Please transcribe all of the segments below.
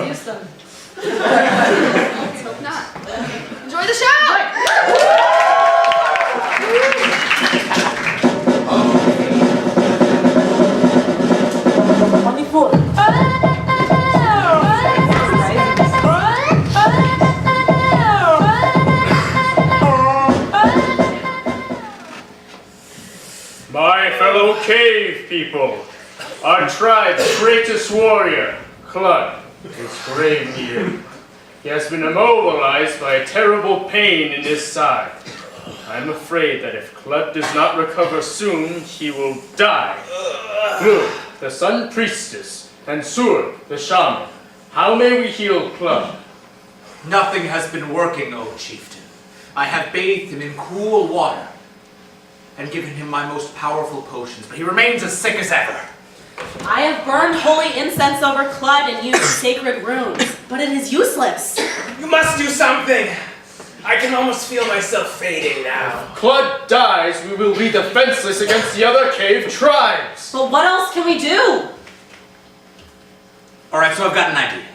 seduce them. Let's hope not. Enjoy the show! Only 4. My fellow cave people, our tribe's greatest warrior, Clud, is grave here. He has been immobilized by a terrible pain in his side. I am afraid that if Clud does not recover soon, he will die. Glug, the Sun Priestess, and Surg, the Shaman, how may we heal Clud? Nothing has been working, O chieftain. I have bathed him in cool water and given him my most powerful potions, but he remains as sick as ever. I have burned holy incense over Clud and used sacred runes, but it is useless. You must do something! I can almost feel myself fading now. If Clud dies, we will be defenseless against the other cave tribes. But what else can we do? Alright, so I've got an idea.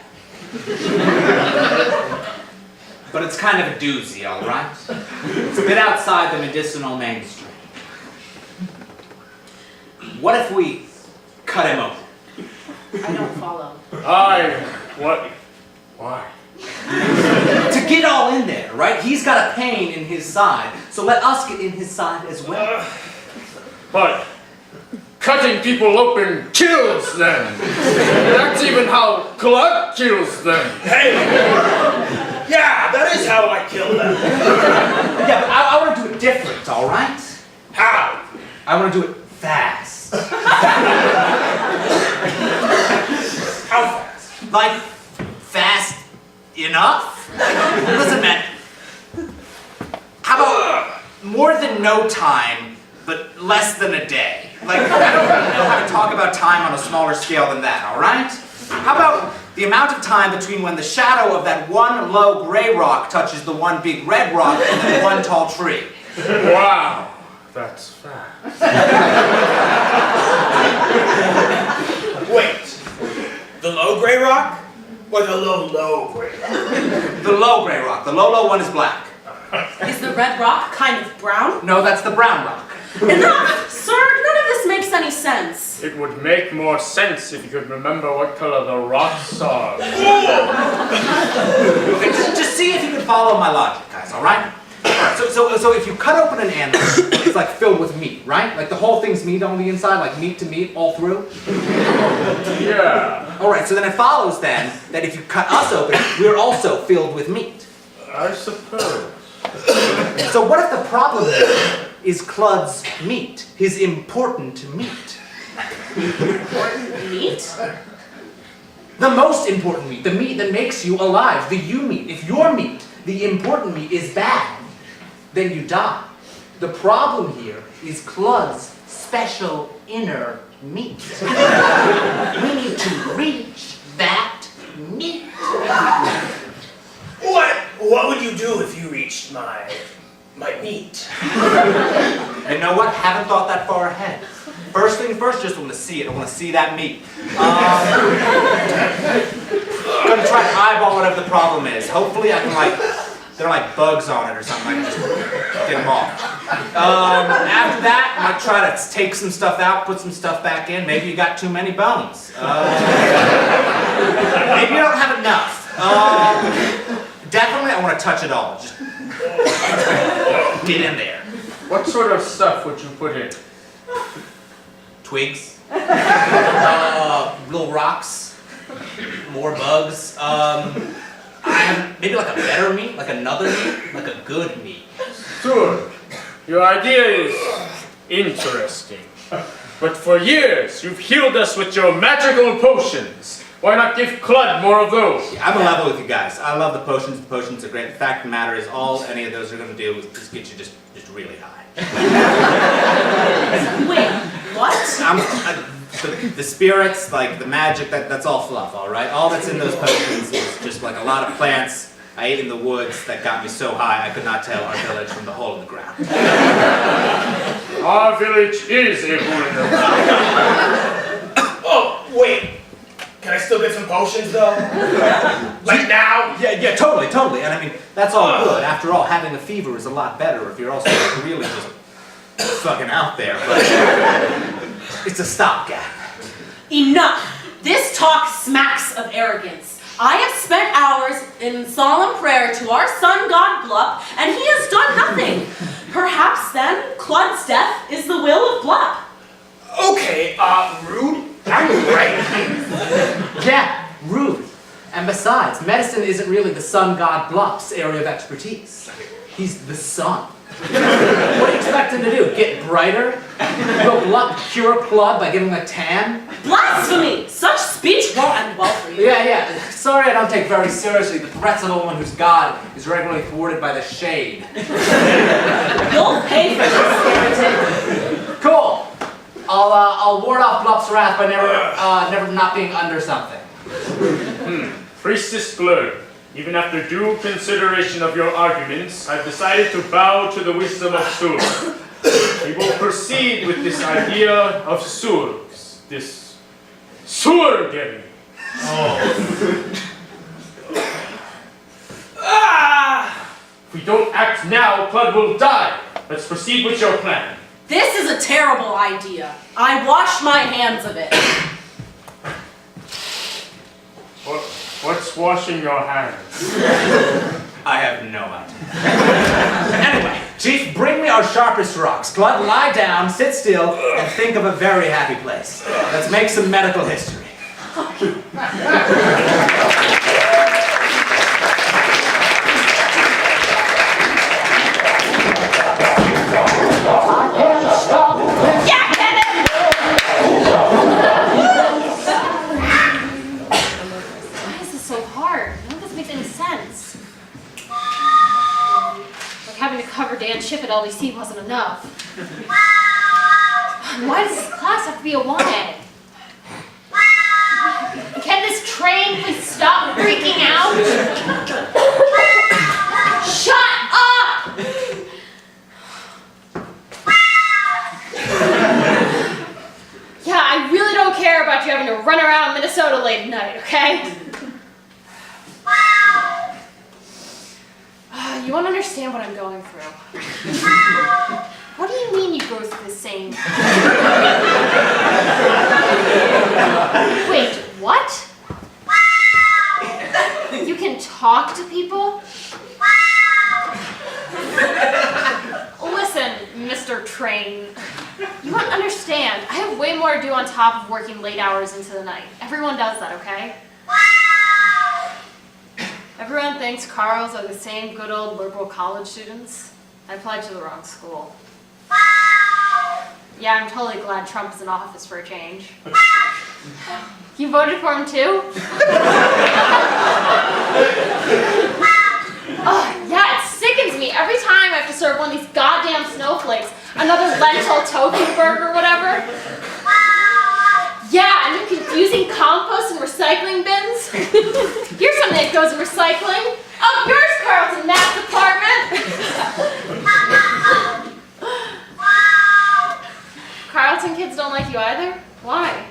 But it's kind of a doozy, alright? It's a bit outside the medicinal mainstream. What if we cut him open? I don't follow. What? Why? To get all in there, right? He's got a pain in his side, so let us get in his side as well. But cutting people open kills them. That's even how Clud kills them. Hey! Yeah, that is how I kill them. Yeah, but I want to do it different, alright? How? I want to do it fast. How fast? Like, fast enough? Listen, man. How about more than no time, but less than a day? Like, I don't know how to talk about time on a smaller scale than that, alright? How about the amount of time between when the shadow of that one low gray rock touches the one big red rock and then one tall tree? Wow, that's fast. Wait. The low gray rock? Or the low gray rock? The low gray rock. The low one is black. Is the red rock kind of brown? No, that's the brown rock. Enough! Sir, none of this makes any sense. It would make more sense if you could remember what color the rocks are. Okay, just see if you can follow my logic, guys, alright? So if you cut open an animal, it's like filled with meat, right? Like the whole thing's meat on the inside, like meat to meat all through? Yeah. Alright, so then it follows then that if you cut us open, we're also filled with meat. I suppose. So what if the problem is Clud's meat, his important meat? Important meat? The most important meat, the meat that makes you alive, the you meat. If your meat, the important meat, is bad, then you die. The problem here is Clud's special inner meat. We need to reach that meat. What would you do if you reached my meat? You know what? Haven't thought that far ahead. First thing first, just want to see it. I want to see that meat. Gonna try to eyeball whatever the problem is. Hopefully I can there are like bugs on it or something. I can just get them off. After that, I might try to take some stuff out, put some stuff back in. Maybe you got too many bones. Maybe you don't have enough. Definitely I want to touch it all. Just get in there. What sort of stuff would you put in? Twigs. Little rocks. More bugs. Maybe like a better meat, like another meat, like a good meat. Good. Your idea is interesting. But for years, you've healed us with your magical potions. Why not give Clud more of those? Yeah, I'm in level with you guys. I love the potions. The potions are great. The fact of the matter is, all any of those are going to do is just get you just really high. Wait, what? The spirits, like the magic, that's all fluff, all right? All that's in those potions is just like a lot of plants I ate in the woods that got me so high I could not tell our village from the hole in the ground. Our village is a hole in the ground. Oh, wait. Can I still get some potions though? Like now? Yeah, totally. And I mean, that's all good. After all, having a fever is a lot better if you're also really just fucking out there. But it's a stopgap. Enough! This talk smacks of arrogance. I have spent hours in solemn prayer to our sun god Blup, and he has done nothing. Perhaps then, Clud's death is the will of Blup. Okay, rude. I'm right here. Yeah, rude. And besides, medicine isn't really the sun god Blup's area of expertise. He's the sun. What do you expect him to do? Get brighter? Will Blup cure Clud by giving him a tan? Blasphemy! Such speech won't end well for you. Yeah. Sorry I don't take very seriously the threats of a woman whose god is regularly thwarted by the shade. You'll pay for this. Cool. I'll ward off Blup's wrath by never not being under something. Priestess Blur, even after due consideration of your arguments, I've decided to bow to the wisdom of Surg. We will proceed with this idea of Surgs, this Surg-ery. If we don't act now, Clud will die. Let's proceed with your plan. This is a terrible idea. I wash my hands of it. What's washing your hands? I have no idea. Anyway, Chief, bring me our sharpest rocks. Clud, lie down, sit still, and think of a very happy place. Let's make some medical history. Cover Dan's ship at LBC wasn't enough. Why does this class have to be a 1A? Can this train please stop freaking out? Shut up! Yeah, I really don't care about you having to run around Minnesota late at night, okay? You won't understand what I'm going through. What do you mean you go through the same? Wait, what? You can talk to people? Listen, Mr. Train. You won't understand. I have way more to do on top of working late hours into the night. Everyone does that, okay? Everyone thinks Carls are the same good old liberal college students. I applied to the wrong school. Yeah, I'm totally glad Trump is in office for a change. You voted for him too? Yeah, it sickens me every time I have to serve one of these goddamn snowflakes. Another lentil tofu burger or whatever. Yeah, and you're confusing compost and recycling bins. Here's something that goes in recycling. Up yours, Carlton, math department. Carlton kids don't like you either? Why?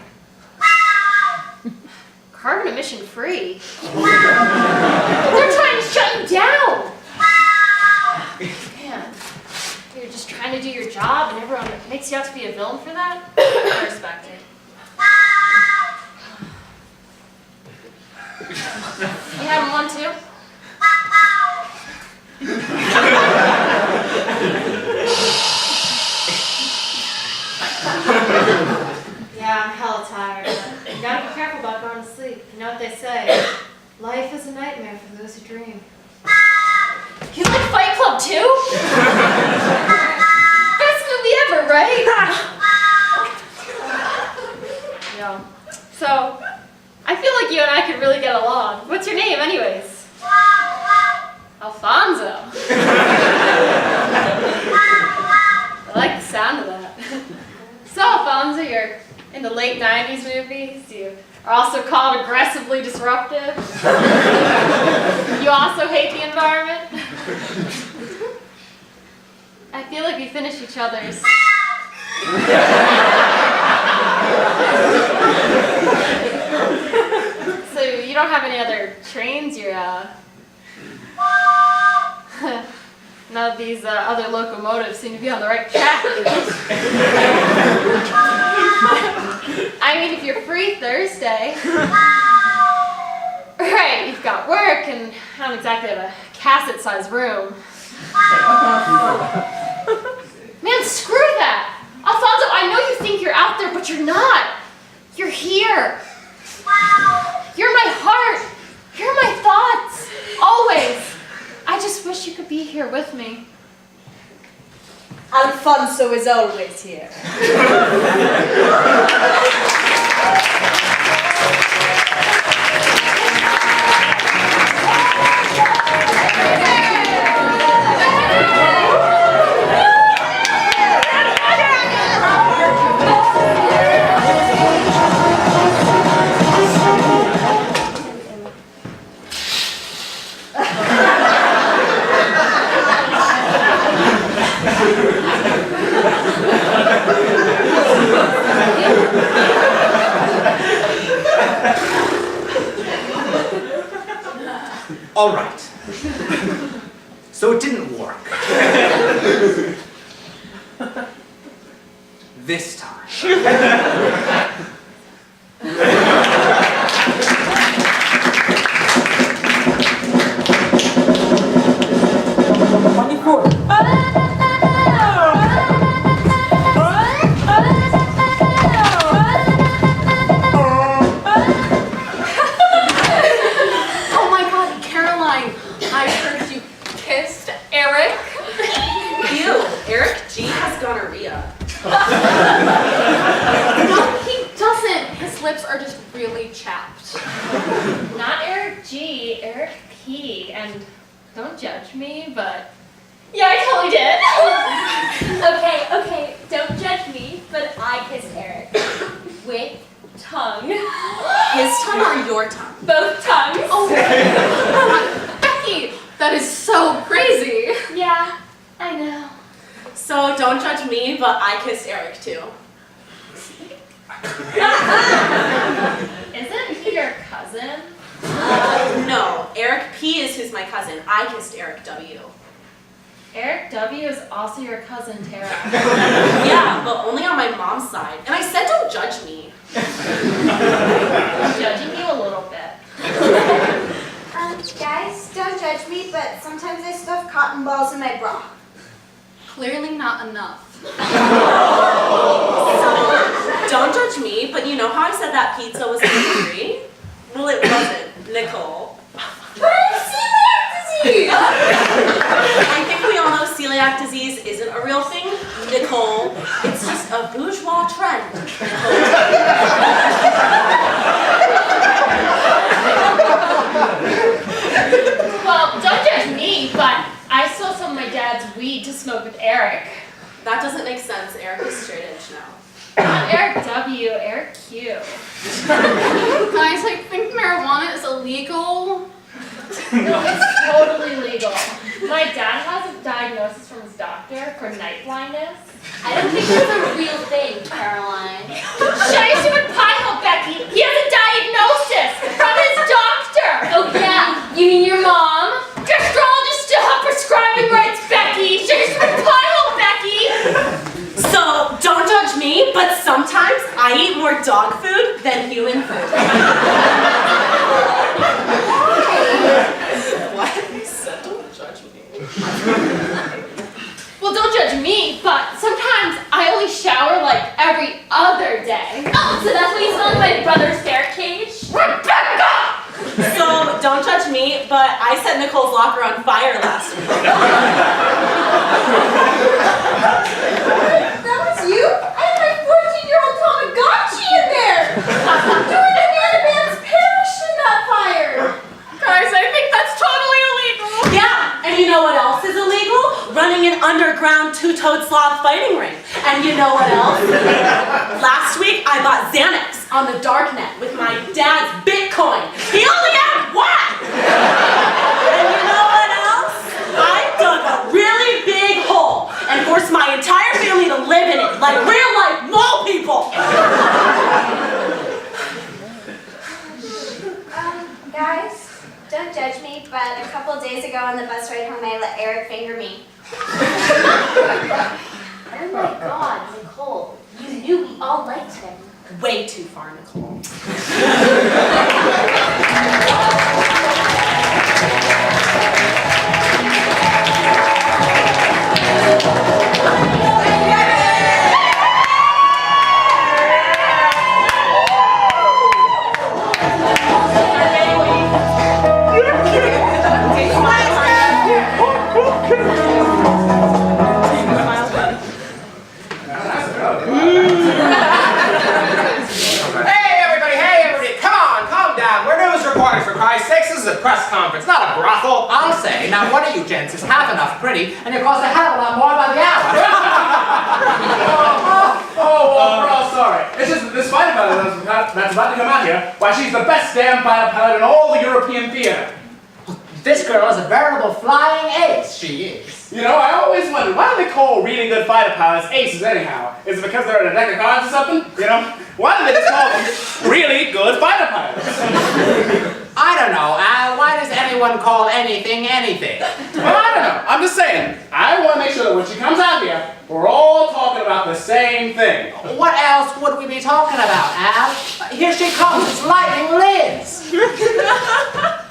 Carbon emission free. They're trying to shut you down. Man, you're just trying to do your job and everyone makes you out to be a villain for that? I respect it. You having one too? Yeah, I'm hella tired, but you gotta be careful about going to sleep. You know what they say? Life is a nightmare for those who dream. You like Fight Club too? Best movie ever, right? Yeah. So, I feel like you and I could really get along. What's your name, anyways? Alfonso. I like the sound of that. So, Alfonso, you're in the late 90s movies. You are also called aggressively disruptive. You also hate the environment. I feel like we finish each other's. you don't have any other trains you're, none of these other locomotives seem to be on the right track. I mean, if you're free Thursday. Right, you've got work and I don't exactly have a cassette-sized room. Man, screw that! Alfonso, I know you think you're out there, but you're not. You're here. You're my heart. You're my thoughts. Always. I just wish you could be here with me. Alfonso is always here. All right. So it didn't work. This time. No, he doesn't. His lips are just really chapped. Not Eric G, Eric P. And don't judge me, but yeah, I totally did. Okay, don't judge me, but I kissed Eric. With tongue. His tongue or your tongue? Both tongues. Oh, Becky, that is so crazy. Yeah, I know. So don't judge me, but I kissed Eric too. Isn't he your cousin? No, Eric P is who's my cousin. I kissed Eric W. Eric W is also your cousin, Tara. Yeah, but only on my mom's side. And I said don't judge me. I'm judging you a little bit. Guys, don't judge me, but sometimes I stuff cotton balls in my bra. Clearly not enough. So, don't judge me, but you know how I said that pizza was gluten-free? Well, it wasn't, Nicole. I think we all know celiac disease isn't a real thing, Nicole. It's just a bourgeois trend, Nicole. Well, don't judge me, but I stole some of my dad's weed to smoke with Eric. That doesn't make sense. Eric is straight edge now. Not Eric W, Eric Q. Guys, I think marijuana is illegal. No, it's totally legal. My dad has a diagnosis from his doctor for night blindness. I don't think that's a real thing, Caroline. Shut your stupid pie hole, Becky! He has a diagnosis from his doctor! Oh yeah, you mean your mom? Gastrologists still have prescribing rights, Becky! Shut your stupid pie hole, Becky! So, don't judge me, but sometimes I eat more dog food than human food. What? You said don't judge me. Well, don't judge me, but sometimes I only shower like every other day. Oh, so that's why you smell like my brother's bear cage? Rebecca! So, don't judge me, but I set Nicole's locker on fire last week. That was you? I had my 14-year-old Tamagotchi in there! Doing a man's perished in that fire! Guys, I think that's totally illegal. Yeah, and you know what else is illegal? Running an underground two-toed sloth fighting ring. And you know what else? Last week, I bought Xanax on the darknet with my dad's Bitcoin. He only had one! And you know what else? I dug a really big hole and forced my entire family to live in it like real-life mole people. don't judge me, but a couple days ago on the bus ride home, I let Eric finger me. Oh my God, Nicole. You knew we all liked him. Way too far, Nicole. Press conference, not a brothel. I'll say, now one of you gents is half enough pretty, and you cost a hell of a lot more by the hour. We're all sorry. It's just that this fighter pilot that's about to come out here, why, she's the best damn fighter pilot in all the European theater. This girl is a veritable flying ace, she is. You know, I always wondered, why do they call really good fighter pilots aces anyhow? Is it because they're in a deck of cards or something? You know? Why do they just call them really good fighter pilots? I don't know, Al. Why does anyone call anything anything? Well, I don't know. I'm just saying. I want to make sure that when she comes out here, we're all talking about the same thing. What else would we be talking about, Al? Here she comes. It's Lightning Liz.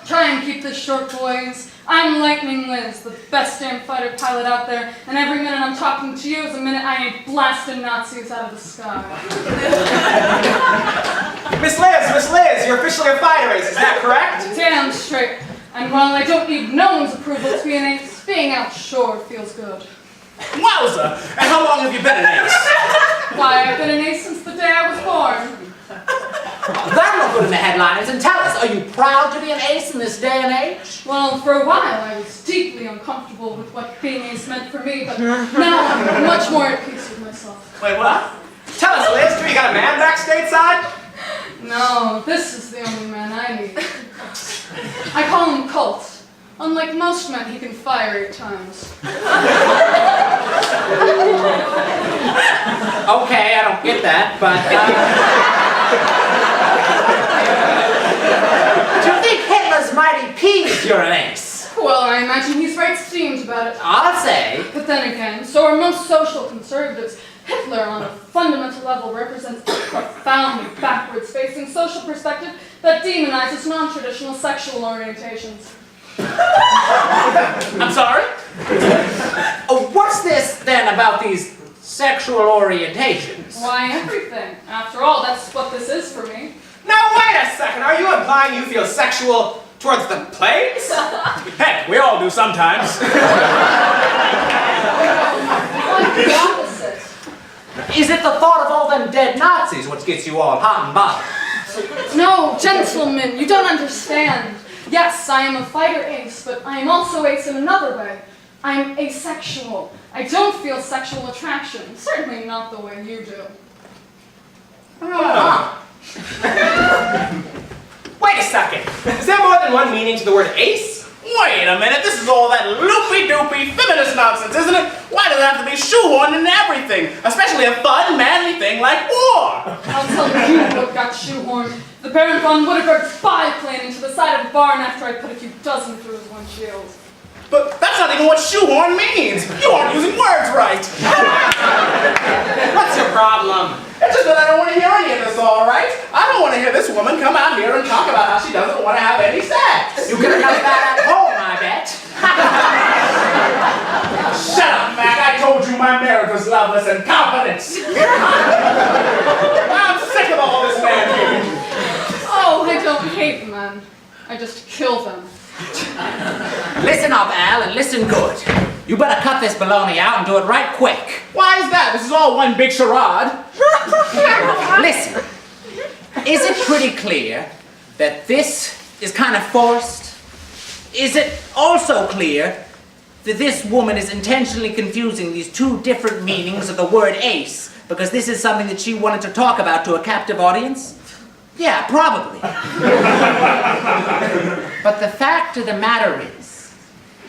Try and keep this short, boys. I'm Lightning Liz, the best damn fighter pilot out there, and every minute I'm talking to you is a minute I ain't blasting Nazis out of the sky. Miss Liz, you're officially a fighter ace, is that correct? Damn straight. And while I don't need no one's approval to be an ace, being outshore feels good. Wowza! And how long have you been an ace? Why, I've been an ace since the day I was born. That'll look good in the headlines. And tell us, are you proud to be an ace in this day and age? Well, for a while I was deeply uncomfortable with what being ace meant for me, but now I'm much more at peace with myself. Wait, what? Tell us, Liz, do you got a man back stateside? No, this is the only man I need. I call him Colt. Unlike most men, he can fire 8 times. Okay, I don't get that, but do you think Hitler's mighty peeved you're an ace? Well, I imagine he's right steamed about it. I'll say. But then again, so are most social conservatives. Hitler, on a fundamental level, represents a profoundly backwards-facing social perspective that demonizes non-traditional sexual orientations. I'm sorry? What's this, then, about these sexual orientations? Why, everything. After all, that's what this is for me. Now, wait a second. Are you implying you feel sexual towards the planes? Heck, we all do sometimes. Quite the opposite. Is it the thought of all them dead Nazis which gets you all hot and bothered? No, gentlemen, you don't understand. Yes, I am a fighter ace, but I am also ace in another way. I am asexual. I don't feel sexual attraction. Certainly not the way you do. Wait a second. Is there more than one meaning to the word ace? Wait a minute. This is all that loopy-doopy feminist nonsense, isn't it? Why does it have to be shoehorned into everything? Especially a fun, manly thing like war. I'll tell you what got shoehorned. The Baron von Wittenberg's biplane into the side of a barn after I put a few dozen through his windshield. But that's not even what shoehorn means. You aren't using words right. What's your problem? It's just that I don't want to hear any of this, all right? I don't want to hear this woman come out here and talk about how she doesn't want to have any sex. You could have done that at home, I bet. Shut up, Mac. I told you my marriage was loveless and confidence. I'm sick of all this man here. Oh, I don't hate men. I just kill them. Listen up, Al, and listen good. You better cut this baloney out and do it right quick. Why is that? This is all one big charade. Listen, is it pretty clear that this is kind of forced? Is it also clear that this woman is intentionally confusing these 2 different meanings of the word ace because this is something that she wanted to talk about to a captive audience? Yeah, probably. But the fact of the matter is,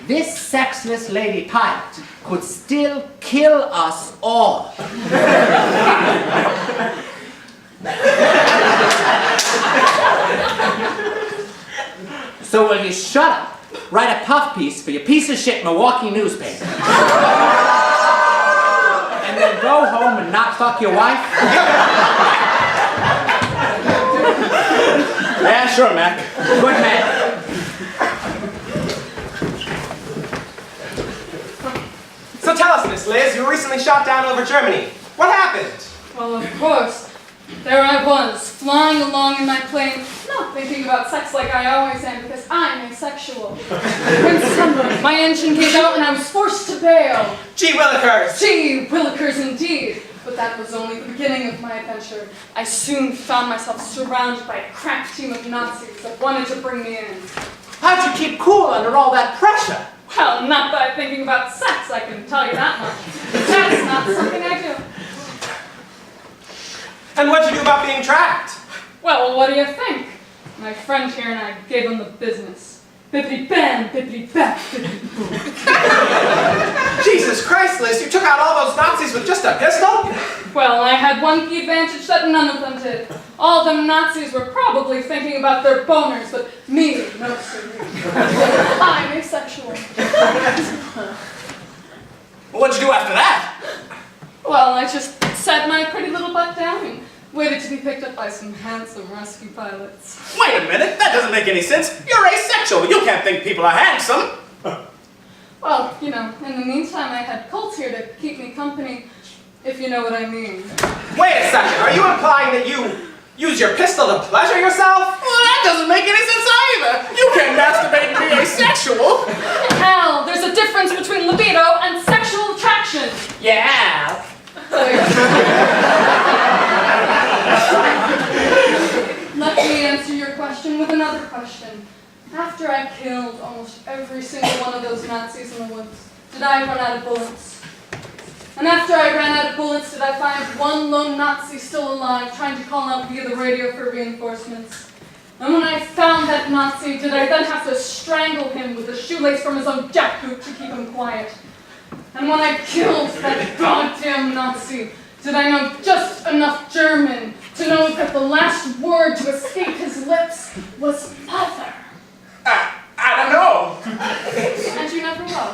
this sexless lady pilot could still kill us all. So will you shut up, write a puff piece for your piece of shit Milwaukee newspaper, and then go home and not fuck your wife? Yeah, sure, Mac. Good man. So tell us, Miss Liz, you were recently shot down over Germany. What happened? Well, of course. There I was, flying along in my plane, not thinking about sex like I always am, because I'm asexual. When suddenly my engine gave out and I was forced to bail. Gee willikers! Gee willikers indeed. But that was only the beginning of my adventure. I soon found myself surrounded by a crack team of Nazis that wanted to bring me in. How'd you keep cool under all that pressure? Well, not by thinking about sex, I can tell you that much. That's not something I do. And what'd you do about being tracked? Well, what do you think? My friend here and I gave him the business. Bippity-bam, bippity-bap, bippity-boom. Jesus Christ, Liz, you took out all those Nazis with just a pistol? Well, I had one key advantage that none of them did. All them Nazis were probably thinking about their boners, but me, no sir. I'm asexual. What'd you do after that? Well, I just sat my pretty little butt down and waited to be picked up by some handsome rescue pilots. Wait a minute, that doesn't make any sense. You're asexual. You can't think people are handsome. Well, you know, in the meantime, I had Colt here to keep me company, if you know what I mean. Wait a second, are you implying that you use your pistol to pleasure yourself? Well, that doesn't make any sense either. You can't masturbate and be asexual. Hell, there's a difference between libido and sexual attraction. Yeah. Let me answer your question with another question. After I killed almost every single one of those Nazis in the woods, did I run out of bullets? And after I ran out of bullets, did I find one lone Nazi still alive, trying to call out via the radio for reinforcements? And when I found that Nazi, did I then have to strangle him with a shoelace from his own jackboot to keep him quiet? And when I killed that goddamn Nazi, did I know just enough German to know that the last word to escape his lips was mother? I don't know. And you never will.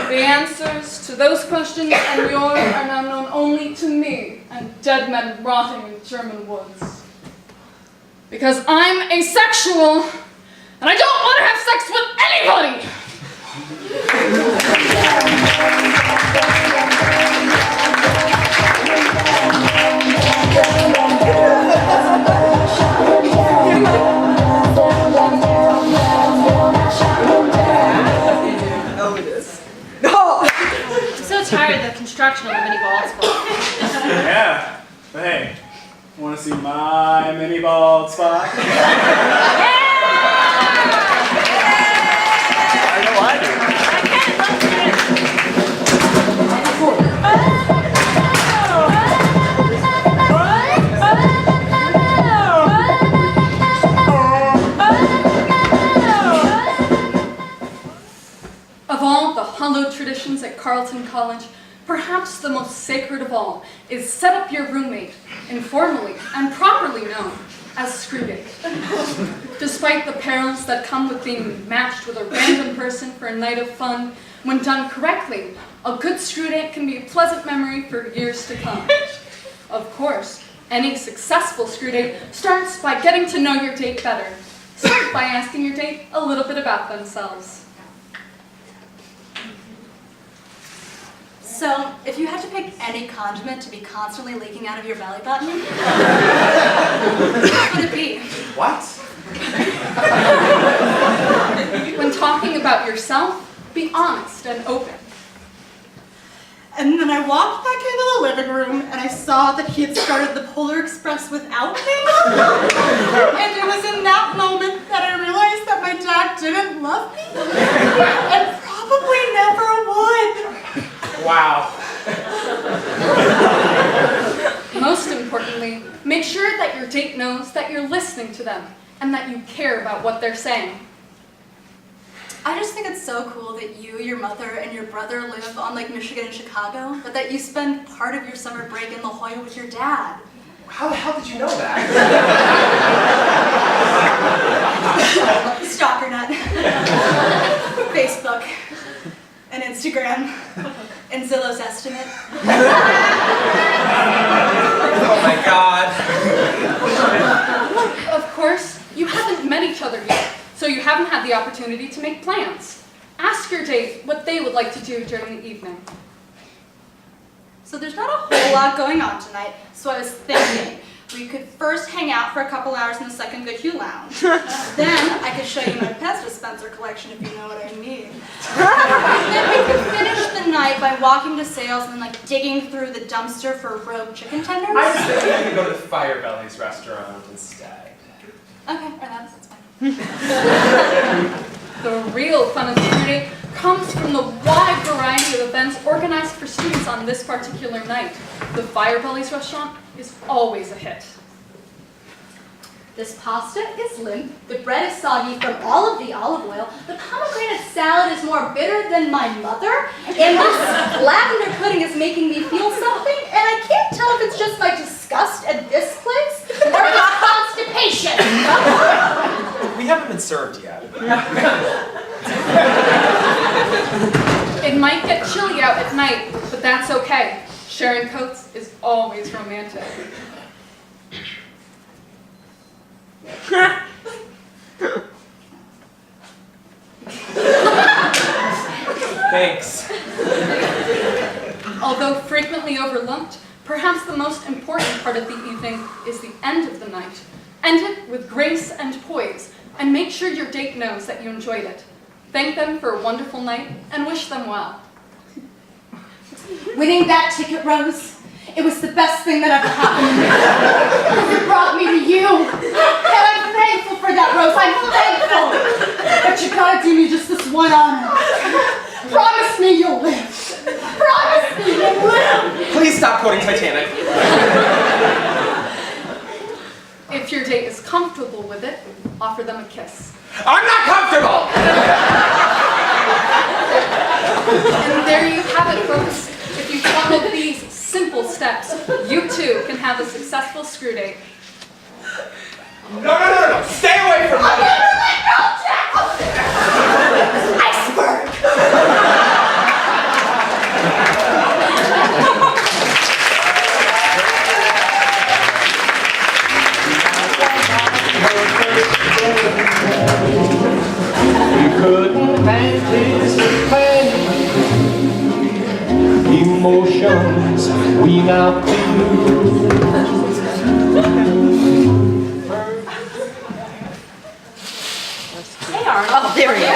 The answers to those questions and yours are now known only to me and dead men rotting in German woods. Because I'm asexual, and I don't want to have sex with anybody! I'm so tired of the construction of the mini ball spot. Yeah. But hey, want to see my mini bald spot? I know I do. Of all the hallowed traditions at Carleton College, perhaps the most sacred of all is set up your roommate, informally and properly known as Screwdate. Despite the perils that come with being matched with a random person for a night of fun, when done correctly, a good Screwdate can be a pleasant memory for years to come. Of course, any successful Screwdate starts by getting to know your date better. Start by asking your date a little bit about themselves. So, if you had to pick any condiment to be constantly leaking out of your belly button, what would it be? What? When talking about yourself, be honest and open. And then I walked back into the living room and I saw that he had started the Polar Express without me. And it was in that moment that I realized that my dad didn't love me and probably never would. Wow. Most importantly, make sure that your date knows that you're listening to them and that you care about what they're saying. I just think it's so cool that you, your mother, and your brother live on Lake Michigan in Chicago, but that you spend part of your summer break in La Jolla with your dad. How the hell did you know that? Stalker nut. Facebook, and Instagram, and Zillow's estimate. Oh my god. Of course, you haven't met each other yet, so you haven't had the opportunity to make plans. Ask your date what they would like to do during the evening. So there's not a whole lot going on tonight, so I was thinking we could first hang out for a couple hours in the Second Good Hue Lounge. Then I could show you my Pez dispenser collection if you know what I mean. Then we could finish the night by walking to sales and then like digging through the dumpster for rogue chicken tenders. I was thinking we could go to the Firebelly's restaurant instead. Okay, that's fine. The real fun of Screwdate comes from the wide variety of events organized for students on this particular night. The Firebelly's restaurant is always a hit. This pasta is limp, the bread is soggy from all of the olive oil, the pomegranate salad is more bitter than my mother, and this lavender pudding is making me feel something, and I can't tell if it's just my disgust at this place or it's constipation. We haven't been served yet. It might get chilly out at night, but that's okay. Sharing coats is always romantic. Thanks. Although frequently overlooked, perhaps the most important part of the evening is the end of the night. End it with grace and poise, and make sure your date knows that you enjoyed it. Thank them for a wonderful night, and wish them well. Winning that ticket, Rose, it was the best thing that ever happened to me. Because it brought me to you. And I'm thankful for that, Rose. I'm thankful. But you gotta do me just this one honor. Promise me you'll live. Promise me you'll live. Please stop quoting Titanic. If your date is comfortable with it, offer them a kiss. I'm not comfortable! And there you have it, folks. If you follow these simple steps, you too can have a successful screw date. No. Stay away from me! I'll never let go, Jack! Iceberg! We couldn't anticipate emotions we now feel. Hey, Arnold. Oh, there he is.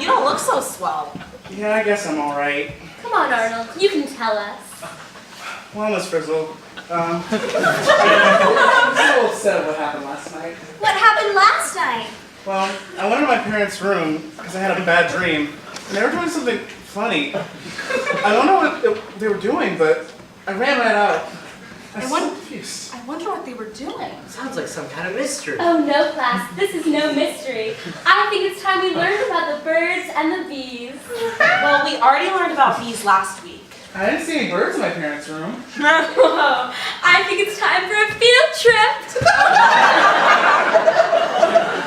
You don't look so swell. Yeah, I guess I'm alright. Come on, Arnold. You can tell us. Well, Miss Frizzle, I'm a little upset at what happened last night. What happened last night? Well, I went into my parents' room because I had a bad dream, and they were doing something funny. I don't know what they were doing, but I ran right out. I was so confused. I wonder what they were doing. Sounds like some kind of mystery. Oh no, class. This is no mystery. I think it's time we learned about the birds and the bees. Well, we already learned about bees last week. I didn't see any birds in my parents' room. Whoa. I think it's time for a field trip.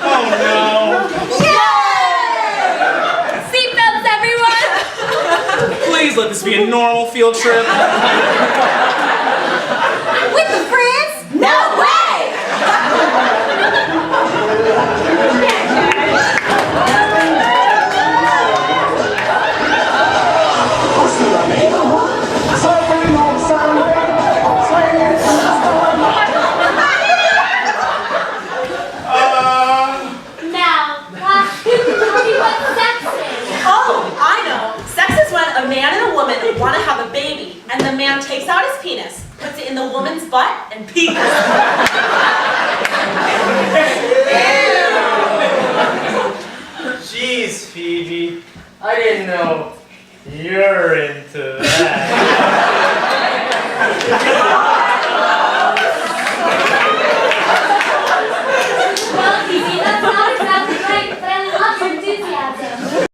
Oh no! Yay! Seatbelts, everyone! Please let this be a normal field trip. With the friends? No way! Now, who can tell me what sex is? Oh, I know. Sex is when a man and a woman want to have a baby, and the man takes out his penis, puts it in the woman's butt, and pees. Jeez, Phoebe. I didn't know you're into that.